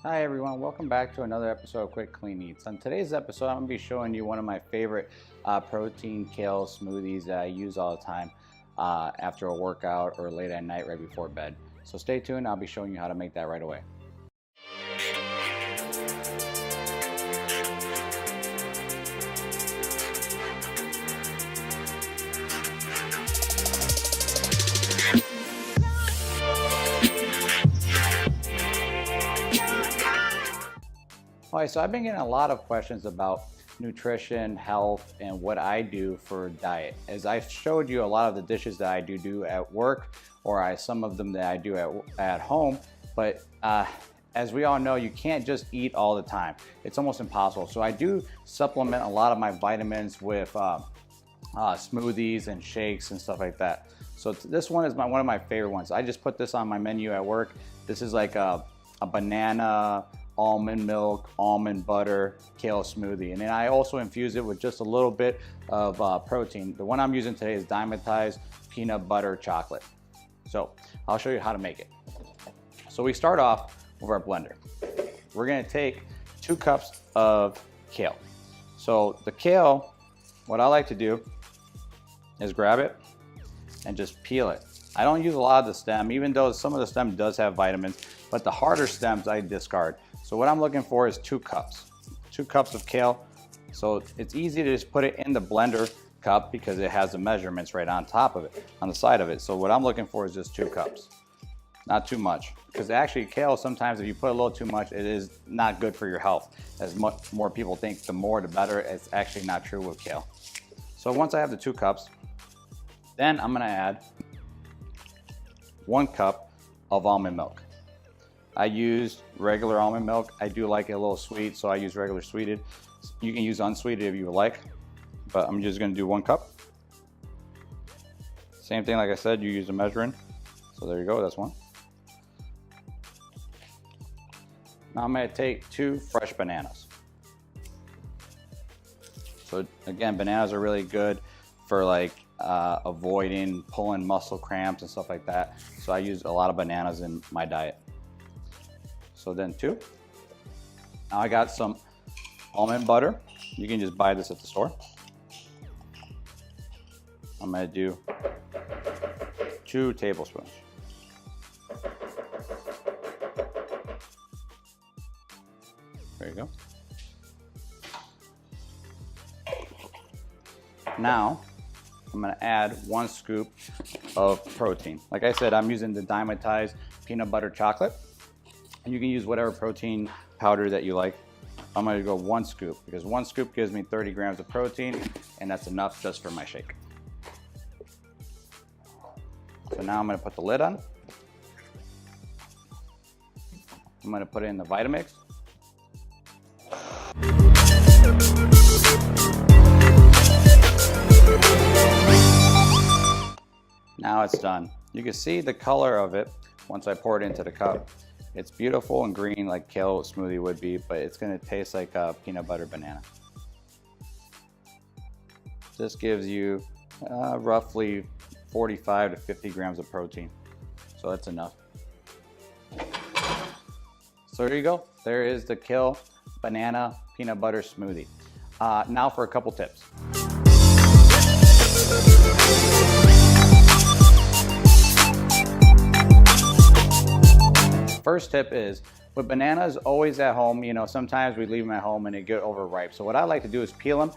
Hi everyone, welcome back to another episode of Quick Clean Eats. On today's episode, I'm going to be showing you one of my favorite protein kale smoothies that I use all the time after a workout or late at night right before bed. So stay tuned, I'll be showing you how to make that right away. Alright, so I've been getting a lot of questions about nutrition, health, and what I do for diet. As I showed you a lot of the dishes that I do at work, or some of them that I do at home, but as we all know, you can't just eat all the time. It's almost impossible. So I do supplement a lot of my vitamins with smoothies and shakes and stuff like that. So this one is one of my favorite ones. I just put this on my menu at work. This is like a banana, almond milk, almond butter, kale smoothie. And then I also infuse it with just a little bit of protein. The one I'm using today is dimetized peanut butter chocolate. So I'll show you how to make it. So we start off with our blender. We're gonna take 2 cups of kale. So the kale, what I like to do is grab it and just peel it. I don't use a lot of the stem, even though some of the stem does have vitamins, but the harder stems I discard. So what I'm looking for is 2 cups. 2 cups of kale. So it's easy to just put it in the blender cup because it has the measurements right on top of it, on the side of it. So what I'm looking for is just 2 cups. Not too much, because actually kale, sometimes if you put a little too much, it is not good for your health. As much more people think, the more the better. It's actually not true with kale. So once I have the 2 cups, then I'm gonna add 1 cup of almond milk. I used regular almond milk. I do like it a little sweet, so I use regular sweetened. You can use unsweetened if you would like, but I'm just gonna do 1 cup. Same thing, like I said, you use the measuring. So there you go, that's 1. Now I'm gonna take 2 fresh bananas. So again, bananas are really good for like avoiding pulling muscle cramps and stuff like that. So I use a lot of bananas in my diet. So then 2. Now I got some almond butter. You can just buy this at the store. I'm gonna do 2 tablespoons. There you go. Now I'm gonna add 1 scoop of protein. Like I said, I'm using the dimetized peanut butter chocolate. And you can use whatever protein powder that you like. I'm gonna go 1 scoop because 1 scoop gives me 30 grams of protein, and that's enough just for my shake. So now I'm gonna put the lid on. I'm gonna put it in the Vitamix. Now it's done. You can see the color of it once I pour it into the cup. It's beautiful and green like kale smoothie would be, but it's gonna taste like a peanut butter banana. This gives you roughly 45 to 50 grams of protein. So that's enough. So there you go. There is the kale banana peanut butter smoothie. Now for a couple tips. First tip is, with bananas always at home, you know, sometimes we leave them at home and they get overripe. So what I like to do is peel them,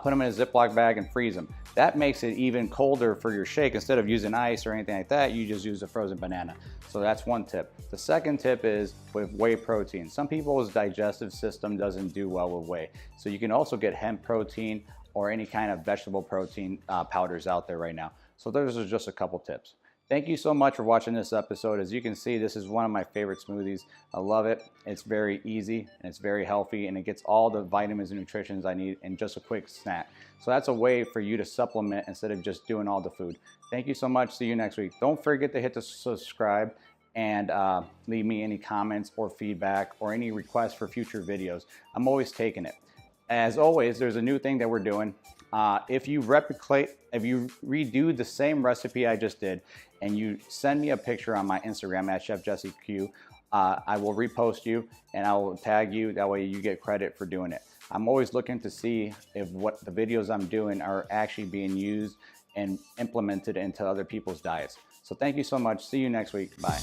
put them in a Ziploc bag and freeze them. That makes it even colder for your shake. Instead of using ice or anything like that, you just use a frozen banana. So that's 1 tip. The second tip is with whey protein. Some people's digestive system doesn't do well with whey. So you can also get hemp protein or any kind of vegetable protein powders out there right now. So those are just a couple tips. Thank you so much for watching this episode. As you can see, this is one of my favorite smoothies. I love it. It's very easy and it's very healthy, and it gets all the vitamins and nutrients I need in just a quick snack. So that's a way for you to supplement instead of just doing all the food. Thank you so much. See you next week. Don't forget to hit the subscribe and leave me any comments or feedback or any requests for future videos. I'm always taking it. As always, there's a new thing that we're doing. If you redo the same recipe I just did and you send me a picture on my Instagram at Chef Jesse Q I will repost you and I will tag you. That way you get credit for doing it. I'm always looking to see if what the videos I'm doing are actually being used and implemented into other people's diets. So thank you so much. See you next week. Bye.